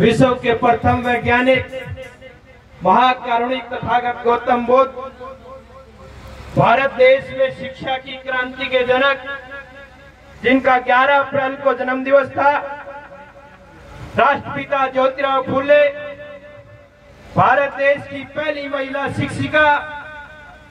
विश्व के प्रथम वैज्ञानिक महाकारुणिक तथागत गौतम बुद्ध, भारत देश में शिक्षा की क्रांति के जनक, जिनका 11 अप्रैल को जन्म दिवस था। राष्ट्रपिता ज्योतिराव फूले, भारत देश की पहली महिला शिक्षिका,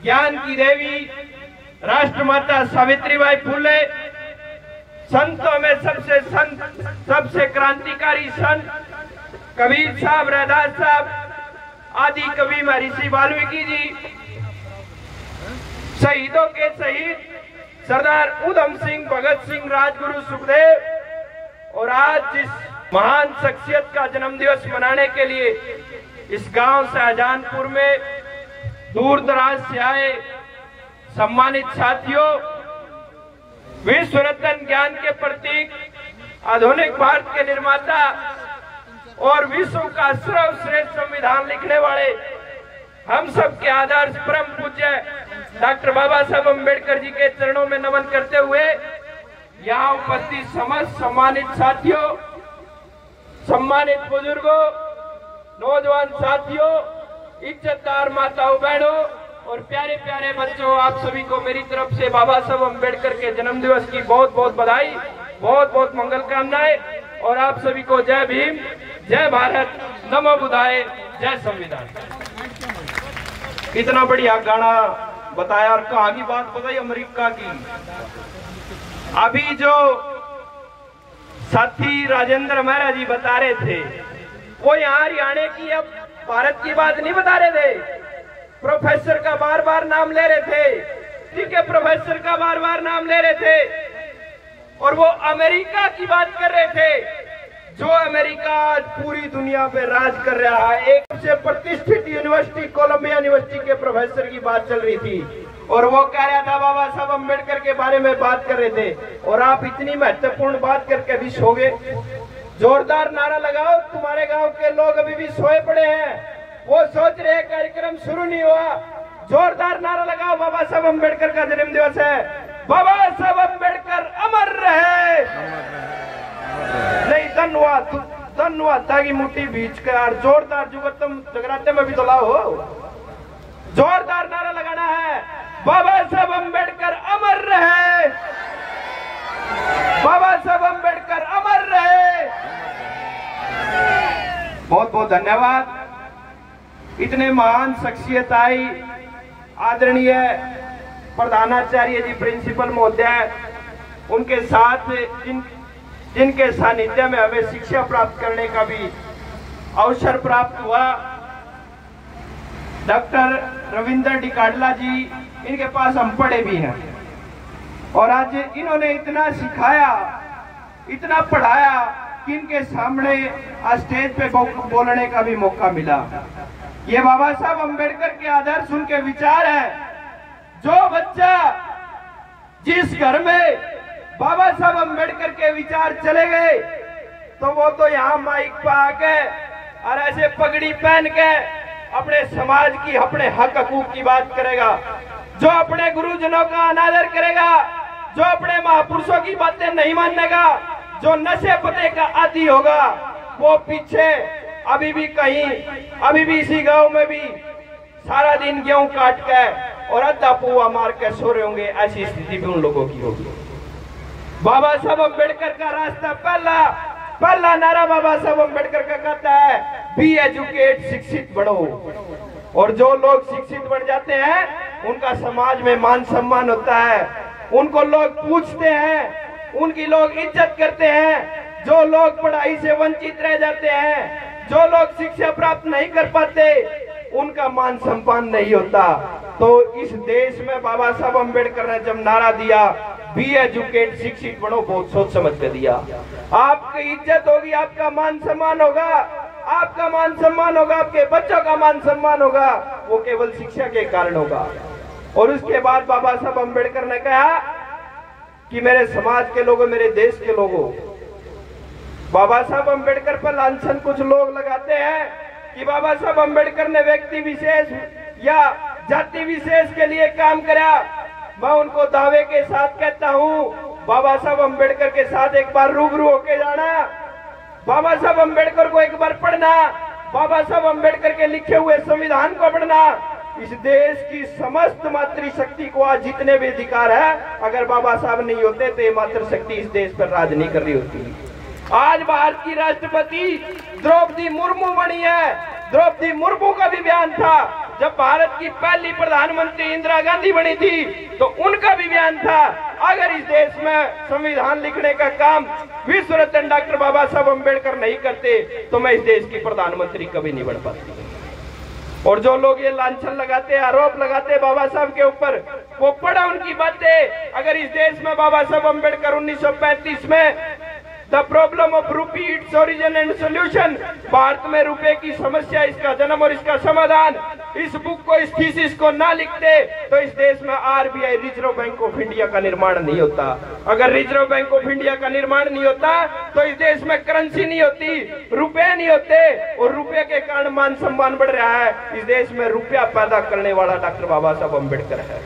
ज्ञान की देवी राष्ट्रमाता सावित्रीबाई फूले, संतों में सबसे संत, सबसे क्रांतिकारी संत कबीर साहब, रैदास साहब, आदि कवि महर्षि वाल्मीकि जी, शहीदों के शहीद सरदार उधम सिंह, भगत सिंह, राजगुरु सुखदेव। और आज जिस महान शख्सियत का जन्म दिवस मनाने के लिए इस गांव शाहजहानपुर में दूर दराज से आए सम्मानित साथियों, विश्व रत्न, ज्ञान के प्रतीक, आधुनिक भारत के निर्माता और विश्व का सर्वश्रेष्ठ संविधान लिखने वाले, हम सब के आदर्श परम पूज्य डॉक्टर बाबा साहब अम्बेडकर जी के चरणों में नमन करते हुए यहाँ उपस्थित समस्त सम्मानित साथियों, सम्मानित बुजुर्गों, नौजवान साथियों, इज्जतदार माताओं, बहनों और प्यारे प्यारे बच्चों, आप सभी को मेरी तरफ से बाबा साहब अम्बेडकर के जन्म दिवस की बहुत बहुत बधाई, बहुत बहुत मंगल कामनाएं। और आप सभी को जय भीम, जय भारत, नमो बुद्धाय, जय संविधान। इतना बढ़िया गाना बताया और कहाँ की बात बताई, अमेरिका की। अभी जो साथी राजेंद्र मेहरा जी बता रहे थे, वो यहाँ हरियाणा की, अब भारत की बात नहीं बता रहे थे। प्रोफेसर का बार बार नाम ले रहे थे, ठीक है, प्रोफेसर का बार बार नाम ले रहे थे। और वो अमेरिका की बात कर रहे थे, जो अमेरिका आज पूरी दुनिया पे राज कर रहा है। एक से प्रतिष्ठित यूनिवर्सिटी, कोलंबिया यूनिवर्सिटी के प्रोफेसर की बात चल रही थी और वो कह रहा था बाबा साहब अम्बेडकर के बारे में बात कर रहे थे। और आप इतनी महत्वपूर्ण बात करके भी सो गए। जोरदार नारा लगाओ, तुम्हारे गांव के लोग अभी भी सोए पड़े हैं, वो सोच रहे हैं कार्यक्रम शुरू नहीं हुआ। जोरदार नारा लगाओ, बाबा साहब अम्बेडकर का जन्म दिवस है, बाबा साहब अम्बेडकर अमर रहे। नहीं, धन्यवाद, धन्यवाद। ताकि मुट्ठी बीच कर जोरदार जुगर, तुम जगराते में भी तो लाओ, जोरदार नारा लगाना है, बाबा साहब अम्बेडकर अमर रहे, बाबा साहब अम्बेडकर अमर रहे। बहुत बहुत धन्यवाद। इतने महान शख्सियत आई, आदरणीय प्रधानाचार्य जी, प्रिंसिपल महोदय, उनके साथ जिनके सानिध्य में हमें शिक्षा प्राप्त करने का भी अवसर प्राप्त हुआ। डॉक्टर रविंद्र डिकाडला जी, इनके पास हम पढ़े भी हैं और आज इन्होंने इतना सिखाया, इतना पढ़ाया कि इनके सामने आज स्टेज पे बोलने का भी मौका मिला। ये बाबा साहब अम्बेडकर के आदर्श, उनके विचार हैं। जो बच्चा, जिस घर में बाबा साहब अम्बेडकर के विचार चले गए, तो वो तो यहाँ माइक पर आके और ऐसे पगड़ी पहन के अपने समाज की, अपने हक हकूक की बात करेगा। जो अपने गुरुजनों का अनादर करेगा, जो अपने महापुरुषों की बातें नहीं मानेगा, जो नशे पते का आदी होगा, वो पीछे अभी भी कहीं, अभी भी इसी गांव में भी सारा दिन गेहूं काट के और अद्धा पुआ मार के सो रहे होंगे। ऐसी स्थिति भी उन लोगों की होगी। बाबा साहब अम्बेडकर का रास्ता, पहला नारा बाबा साहब अम्बेडकर का कहता है, बी एजुकेट, शिक्षित बढ़ो। और जो लोग शिक्षित बन जाते हैं, उनका समाज में मान सम्मान होता है, उनको लोग पूछते हैं, उनकी लोग इज्जत करते हैं। जो लोग पढ़ाई से वंचित रह जाते हैं, जो लोग शिक्षा प्राप्त नहीं कर पाते, उनका मान सम्मान नहीं होता। तो इस देश में बाबा साहब अम्बेडकर ने जब नारा दिया, बी एजुकेट, शिक्षित बढ़ो, बहुत सोच समझ कर दिया। आपकी इज्जत होगी, आपका मान सम्मान होगा, आपका मान सम्मान होगा, आपके बच्चों का मान सम्मान होगा, वो केवल शिक्षा के कारण होगा। और उसके बाद बाबा साहब अम्बेडकर ने कहा कि मेरे समाज के लोगों, मेरे देश के लोगों, बाबा साहब अम्बेडकर पर लांछन कुछ लोग लगाते हैं कि बाबा साहब अम्बेडकर ने व्यक्ति विशेष या जाति विशेष के लिए काम करा। मैं उनको दावे के साथ कहता हूं, बाबा साहब अम्बेडकर के साथ एक बार रूबरू होके जाना, बाबा साहब अम्बेडकर को एक बार पढ़ना, बाबा साहब अम्बेडकर के लिखे हुए संविधान को पढ़ना। इस देश की समस्त मातृशक्ति को आज जितने भी अधिकार है, अगर बाबा साहब नहीं होते तो ये मातृशक्ति इस देश पर राज नहीं कर रही होती। आज भारत की राष्ट्रपति द्रौपदी मुर्मू बनी है। द्रौपदी मुर्मू का भी बयान था, जब भारत की पहली प्रधानमंत्री इंदिरा गांधी बनी थी तो उनका भी बयान था, अगर इस देश में संविधान लिखने का काम विश्व रत्न डॉक्टर बाबा साहब अम्बेडकर नहीं करते तो मैं इस देश की प्रधानमंत्री कभी नहीं बन पाती। और जो लोग ये लांछन लगाते, आरोप लगाते बाबा साहब के ऊपर, वो पढ़ा उनकी बातें। अगर इस देश में बाबा साहब अम्बेडकर 1935 में द प्रॉब्लम ऑफ रूपी, its origin and solution, Bharat में रुपए की समस्या, इसका जन्म और इसका समाधान, इस बुक को, इस थीसिस को ना लिखते तो इस देश में RBI, reserve bank of India का निर्माण नहीं होता। अगर रिजर्व बैंक ऑफ इंडिया का निर्माण नहीं होता तो इस देश में करेंसी नहीं होती, रुपए नहीं होते, और रुपए के कारण मान सम्मान बढ़ रहा है। इस देश में रुपया पैदा करने वाला डॉक्टर बाबा साहब अम्बेडकर है।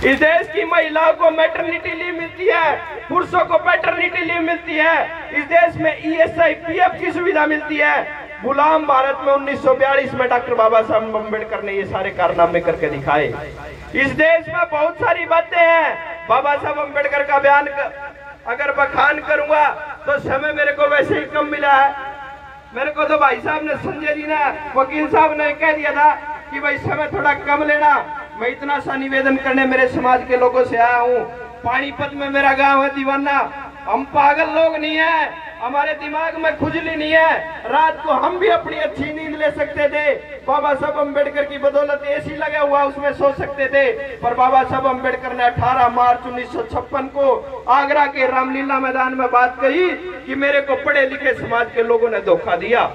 इस देश की महिलाओं को मैटरनिटी लीव मिलती है, पुरुषों को पैटर्निटी लीव मिलती है। इस देश में ईएसआई, पीएफ की सुविधा मिलती है। गुलाम भारत में 1942 में डॉक्टर बाबा साहब अम्बेडकर ने ये सारे कारनामे करके दिखाए। इस देश में बहुत सारी बातें हैं। बाबा साहब अम्बेडकर का बयान अगर बखान करूंगा तो समय मेरे को वैसे ही कम मिला है। मेरे को तो भाई साहब ने, संजय जी ने, वकील साहब ने कह दिया था कि भाई समय थोड़ा कम लेना। मैं इतना सा निवेदन करने मेरे समाज के लोगों से आया हूँ। पानीपत में मेरा गांव है दीवाना, हम पागल लोग नहीं है, हमारे दिमाग में खुजली नहीं है। रात को हम भी अपनी अच्छी नींद ले सकते थे, बाबा साहब अम्बेडकर की बदौलत एसी लगा हुआ उसमें सो सकते थे। पर बाबा साहब अम्बेडकर ने 18 मार्च 1956 को आगरा के रामलीला मैदान में बात कही कि मेरे को पढ़े लिखे समाज के लोगों ने धोखा दिया।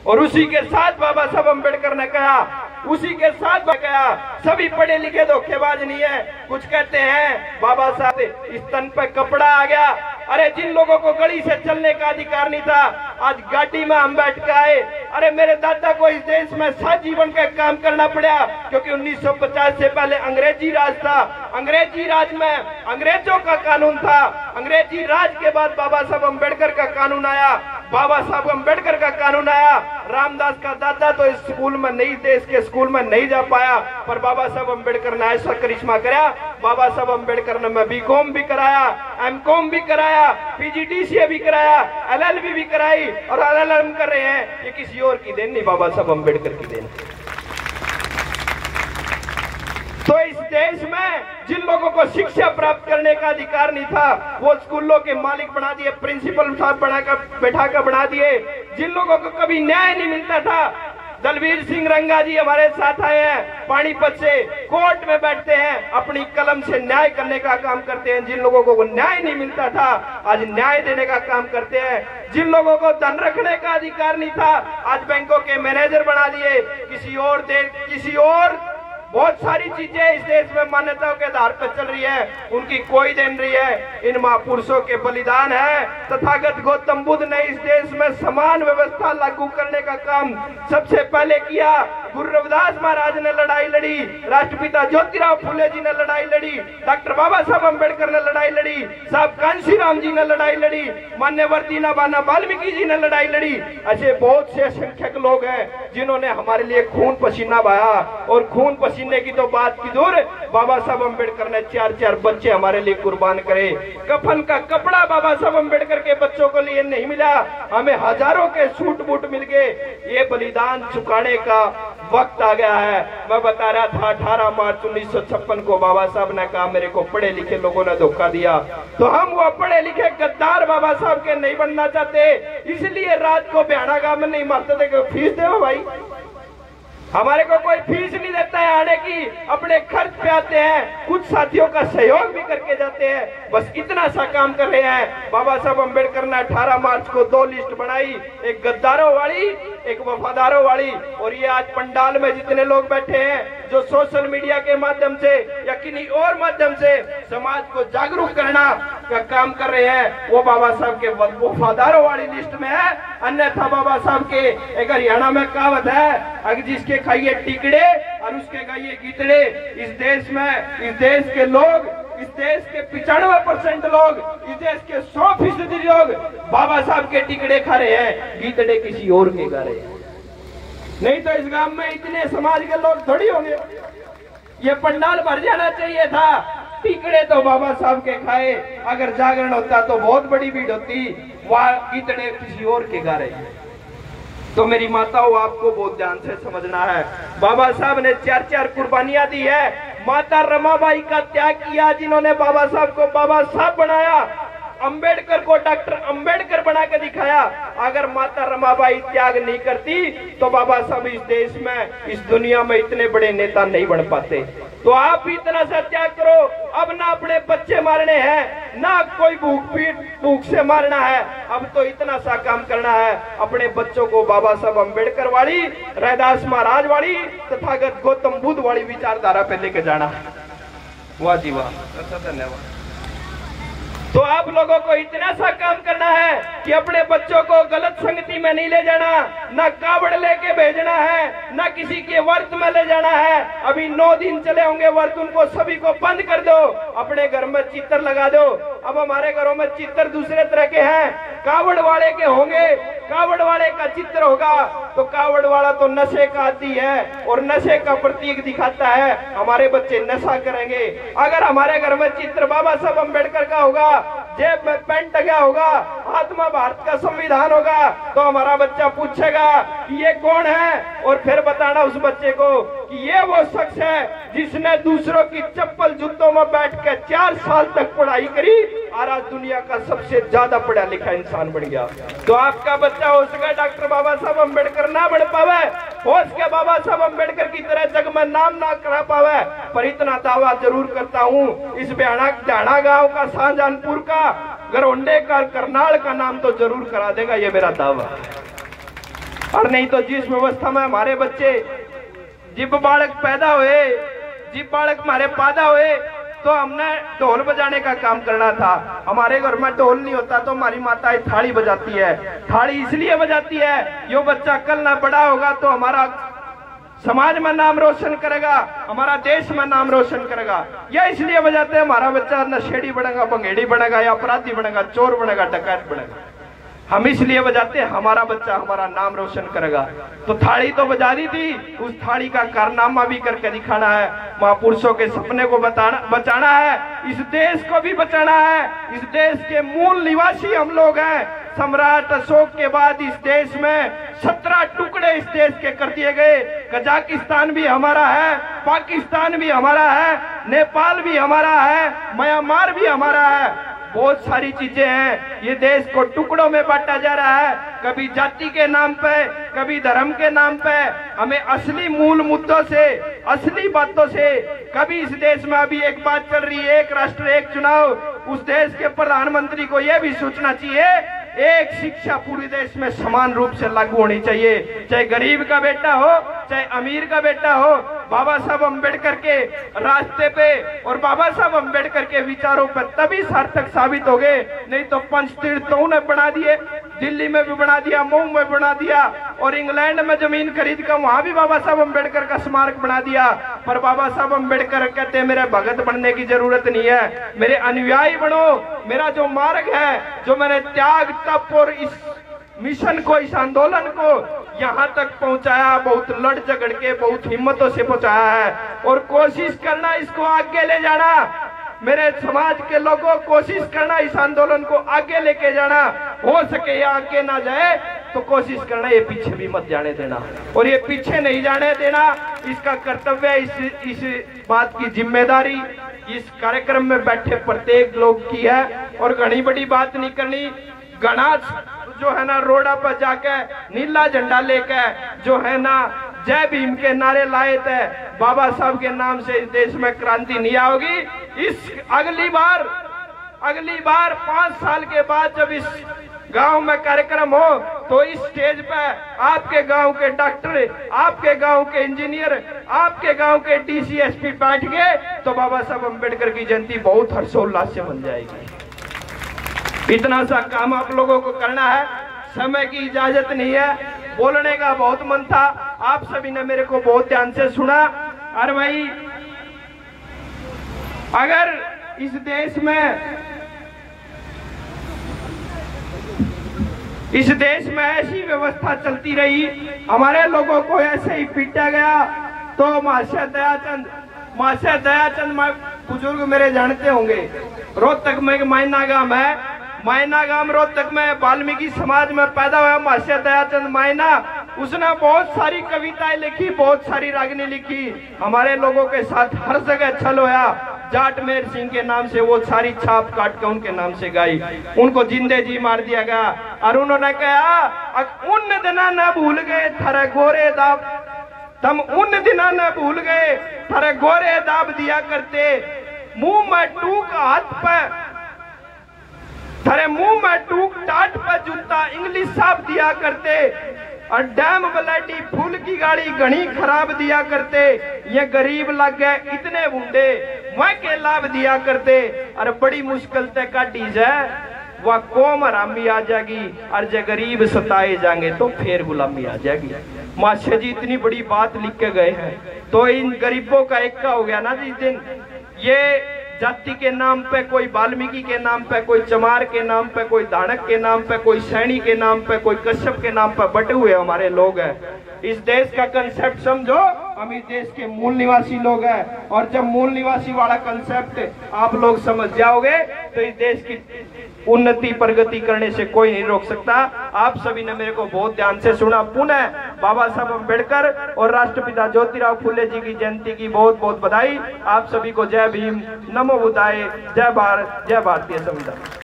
और उसी के साथ बाबा साहब अम्बेडकर ने कहा, उसी के साथ कहा, सभी पढ़े लिखे धोखेबाज नहीं है। कुछ कहते हैं बाबा साहब इस तन पे कपड़ा आ गया। अरे जिन लोगों को गली से चलने का अधिकार नहीं था, आज गाड़ी में हम बैठ के आए। अरे मेरे दादा को इस देश में सात जीवन का काम करना पड़ा, क्योंकि 1950 से पहले अंग्रेजी राज था। अंग्रेजी राज में अंग्रेजों का कानून था। अंग्रेजी राज के बाद बाबा साहब अम्बेडकर का कानून आया, बाबा साहब अम्बेडकर का कानून आया। रामदास का दादा तो इस स्कूल में नहीं, देश के स्कूल में नहीं जा पाया, पर बाबा साहब अम्बेडकर ने ऐसा करिश्मा कराया। बाबा साहब अम्बेडकर ने मैं बीकॉम भी कराया, एमकॉम भी कराया, पीजीडीसीए भी कराया, एलएलबी भी कराई, और एलएलएम कर रहे हैं। ये किसी और की देन नहीं, बाबा साहब अम्बेडकर की देन। तो इस देश में जिन लोगों को शिक्षा प्राप्त करने का अधिकार नहीं था, वो स्कूलों के मालिक बना दिए, प्रिंसिपल साहब बैठा कर बना दिए। जिन लोगों को कभी न्याय नहीं मिलता था, दलवीर सिंह रंगा जी हमारे साथ आए हैं पानीपत से, कोर्ट में बैठते हैं, अपनी कलम से न्याय करने का काम करते हैं। जिन लोगों को न्याय नहीं मिलता था, आज न्याय देने का काम करते हैं। जिन लोगों को धन रखने का अधिकार नहीं था, आज बैंकों के मैनेजर बना दिए। किसी और बहुत सारी चीजें इस देश में मान्यताओं के आधार पर चल रही है, उनकी कोई देन रही है। इन महापुरुषों के बलिदान है। तथागत गौतम बुद्ध ने इस देश में समान व्यवस्था लागू करने का काम सबसे पहले किया। गुरु रविदास महाराज ने लड़ाई लड़ी, राष्ट्रपिता ज्योतिराव फुले जी ने लड़ाई लड़ी, डॉक्टर बाबा साहब अम्बेडकर ने लड़ाई लड़ी, साहब कांशीराम जी ने लड़ाई लड़ी, मान्यवर दीनाबाना वाल्मीकि जी ने लड़ाई लड़ी। ऐसे बहुत से संख्यक लोग हैं जिन्होंने हमारे लिए खून पसीना बहाया। और खून पसीने की तो बात की दूर, बाबा साहब अम्बेडकर ने 4-4 बच्चे हमारे लिए कुर्बान करे। कफन का कपड़ा बाबा साहब अम्बेडकर के बच्चों को लिए नहीं मिला, हमें हजारों के सूट बूट मिल गए। ये बलिदान चुकाने का वक्त आ गया है। मैं बता रहा था 18 मार्च 1956 को बाबा साहब ने कहा मेरे को पढ़े लिखे लोगों ने धोखा दिया, तो हम वो पढ़े लिखे गद्दार बाबा साहब के नहीं बनना चाहते। इसलिए रात को बिहाड़ा गांव में नहीं मारते थे, फीस दे भाई, हमारे को कोई फीस नहीं देता है आने की, अपने खर्च पे आते हैं, कुछ साथियों का सहयोग भी करके जाते हैं। बस इतना सा काम कर रहे हैं। बाबा साहब अम्बेडकर ने 18 मार्च को 2 लिस्ट बनाई, एक गद्दारों वाली, एक वफादारों वाली। और ये आज पंडाल में जितने लोग बैठे हैं, जो सोशल मीडिया के माध्यम से या किन्हीं और माध्यम से समाज को जागरूक करना का काम कर रहे हैं, वो बाबा साहब के वफादारों वाली लिस्ट में है। अन्यथा बाबा साहब के एक हरियाणा में कहावत है, अगर जिसके खाइए टिकड़े और उसके गाइए गीतड़े। इस देश में, इस देश के लोग इस देश के 95% लोग, इस देश के 100% लोग बाबा साहब के टिकड़े खा रहे हैं, गीतड़े किसी और के गा रहे हैं। नहीं तो इस गांव में इतने समाज के लोग थोड़ी होंगे, ये पंडाल भर जाना चाहिए था। टिकड़े तो बाबा साहब के खाए, अगर जागरण होता तो बहुत बड़ी भीड़ होती, वहां गीतड़े किसी और के गा रहे हैं। तो मेरी माताओं, आपको बहुत ध्यान से समझना है, बाबा साहब ने 4 कुर्बानियां दी है। माता रमाबाई का त्याग किया, जिन्होंने बाबा साहब को बाबा साहब बनाया, अंबेडकर को डॉक्टर अंबेडकर बना के दिखाया। अगर माता रमाबाई त्याग नहीं करती तो बाबा साहब इस देश में, इस दुनिया में इतने बड़े नेता नहीं बन पाते। तो आप भी इतना सा त्याग करो। अब ना अपने बच्चे मारने हैं, ना कोई भूख से मारना है। अब तो इतना सा काम करना है, अपने बच्चों को बाबा साहब अंबेडकर वाली, रैदास महाराज वाली, तथागत गौतम बुद्ध वाली विचारधारा पे लेके जाना। वाह जी वाह, धन्यवाद। तो आप लोगों को इतना सा काम करना है कि अपने बच्चों को गलत संगति में नहीं ले जाना, ना कावड़ लेके भेजना है, ना किसी के व्रत में ले जाना है। अभी 9 दिन चले होंगे व्रत, उनको सभी को बंद कर दो, अपने घर में चित्र लगा दो। अब हमारे घरों में चित्र दूसरे तरह के हैं, कावड़ वाले के होंगे, कावड़ वाले का चित्र होगा तो कावड़ वाला तो नशे का आदी है और नशे का प्रतीक दिखाता है, हमारे बच्चे नशा करेंगे। अगर हमारे घर में चित्र बाबा साहब अंबेडकर का होगा, जेब में पेन टंगा होगा, हाथ में भारत का संविधान होगा, तो हमारा बच्चा पूछेगा कि ये कौन है, और फिर बताना उस बच्चे को कि ये वो शख्स है जिसने दूसरों की चप्पल जूतों में बैठ के 4 साल तक पढ़ाई करी और आज दुनिया का सबसे ज्यादा पढ़ा लिखा इंसान बन गया। तो आपका बच्चा हो सके डॉक्टर बाबा साहब अंबेडकर ना बन पावे, हो सके बाबा साहब अंबेडकर की तरह जग में नाम ना करा पावे, पर इतना दावा जरूर करता हूँ, इस डाणा गांव का, शाहजहानपुर का, गरोंडे का, करनाल का नाम तो जरूर करा देगा, ये मेरा दावा। और नहीं तो जिस व्यवस्था में हमारे बच्चे जिब बालक पैदा हुए, जिब बालक हमारे पैदा हुए, तो हमने ढोल बजाने का काम करना था। हमारे घर में ढोल नहीं होता तो हमारी माताएं थाली बजाती है। थाली इसलिए बजाती है, यो बच्चा कल ना बड़ा होगा तो हमारा समाज में नाम रोशन करेगा, हमारा देश में नाम रोशन करेगा। यह इसलिए बजाते हैं, हमारा बच्चा नशेड़ी बनेगा, भंगेड़ी बनेगा, या अपराधी बनेगा, चोर बनेगा, डकैत बनेगा। हम इसलिए बजाते हैं, हमारा बच्चा हमारा नाम रोशन करेगा। तो थाली तो बजा दी थी, उस थाली का कारनामा भी करके दिखाना है। महापुरुषों के सपने को बचाना है, इस देश को भी बचाना है। इस देश के मूल निवासी हम लोग हैं। सम्राट अशोक के बाद इस देश में 17 टुकड़े इस देश के कर दिए गए। कजाकिस्तान भी हमारा है, पाकिस्तान भी हमारा है, नेपाल भी हमारा है, म्यांमार भी हमारा है। बहुत सारी चीजें हैं, ये देश को टुकड़ों में बांटा जा रहा है, कभी जाति के नाम पे, कभी धर्म के नाम पे। हमें असली मूल मुद्दों से, असली बातों से, कभी इस देश में अभी एक बात चल रही है, एक राष्ट्र एक चुनाव, उस देश के प्रधानमंत्री को यह भी सोचना चाहिए, एक शिक्षा पूरे देश में समान रूप से लागू होनी चाहिए, चाहे गरीब का बेटा हो, चाहे अमीर का बेटा हो। बाबा साहब अंबेडकर के रास्ते पे और बाबा साहब अंबेडकर के विचारों पर तभी सार्थक साबित हो गए, नहीं तो पंचतीर्थ तो उन्हें बना दिए, दिल्ली में भी बना दिया, मऊ में बना दिया, और इंग्लैंड में जमीन खरीद कर वहां भी बाबा साहब अंबेडकर का स्मारक बना दिया। पर बाबा साहब अंबेडकर कहते हैं मेरे भगत बनने की जरूरत नहीं है, मेरे अनुयायी बनो। मेरा जो मार्ग है, जो मैंने त्याग तप और इस मिशन को, इस आंदोलन को यहाँ तक पहुंचाया, बहुत लड़ झगड़ के, बहुत हिम्मतों से पहुंचाया है, और कोशिश करना इसको आगे ले जाना। मेरे समाज के लोगों कोशिश करना इस आंदोलन को आगे लेके जाना, हो सके ये आगे ना जाए तो कोशिश करना ये पीछे भी मत जाने देना, और ये पीछे नहीं जाने देना इसका कर्तव्य, इस बात की जिम्मेदारी इस कार्यक्रम में बैठे प्रत्येक लोग की है। और घनी बड़ी बात नहीं करनी, घना जो है ना रोड़ा पर जाके नीला झंडा लेके जो है ना जय भीम के नारे लाए थे, बाबा साहब के नाम से इस देश में क्रांति नहीं आओगी। इस अगली बार 5 साल के बाद जब इस गांव में कार्यक्रम हो तो इस स्टेज पे आपके गांव के डॉक्टर, आपके गांव के इंजीनियर, आपके गांव के डीसी एसपी बैठ गए तो बाबा साहब अंबेडकर की जयंती बहुत हर्षोल्लास से बन जाएगी। इतना सा काम आप लोगों को करना है, समय की इजाजत नहीं है। बोलने का बहुत मन था, आप सभी ने मेरे को बहुत ध्यान से सुना। अरे भाई, अगर इस देश में ऐसी व्यवस्था चलती रही, हमारे लोगों को ऐसे ही पीटा गया। तो महाशय दयाचंद बुजुर्ग मेरे जानते होंगे, रोहतक में मायना गांव है, मायना गांव रोहतक में वाल्मीकि समाज में पैदा हुआ महाशय दयाचंद मायना। उसने बहुत सारी कविताएं लिखी, बहुत सारी रागनी लिखी, हमारे लोगों के साथ हर जगह छल होया। जाट मेर सिंह के नाम से वो सारी छाप काट के उनके नाम से गाई, उनको जिंदे जी मार दिया गया। और उन्होंने कहा उन दिना न भूल गए थारे गोरे दाब, तुम उन दिना न भूल गए थारे गोरे दाब दिया करते, मुंह में टूक हाथ पे थारे मुंह में टूक टाट पे जूता इंग्लिश साफ दिया करते, और डैम बलाटी फूल की गाड़ी घनी खराब दिया करते। ये गरीब लग गए इतने बूढ़े वह के लाभ दिया करते, और बड़ी मुश्किल से काटी जाए वह कौम हरामी आ जाएगी, और जो गरीब सताए जाएंगे तो फिर गुलामी आ जाएगी। माशा जी इतनी बड़ी बात लिख के गए हैं, तो इन गरीबों का एक हो गया ना जिस दिन ये जाति के नाम पे, कोई वाल्मीकि के नाम पे, कोई चमार के नाम पे, कोई दानक के नाम पे, कोई सैनी के नाम पे, कोई कश्यप के नाम पे बटे हुए हमारे लोग हैं। इस देश का कंसेप्ट समझो, हम इस देश के मूल निवासी लोग हैं, और जब मूल निवासी वाला कंसेप्ट आप लोग समझ जाओगे तो इस देश की उन्नति प्रगति करने से कोई नहीं रोक सकता। आप सभी ने मेरे को बहुत ध्यान से सुना। पुनः बाबा साहब अम्बेडकर और राष्ट्रपिता ज्योतिराव फुले जी की जयंती की बहुत बहुत बधाई। आप सभी को जय भीम, नमो बुद्धाय, जय भारत, जय भारतीय संविधान।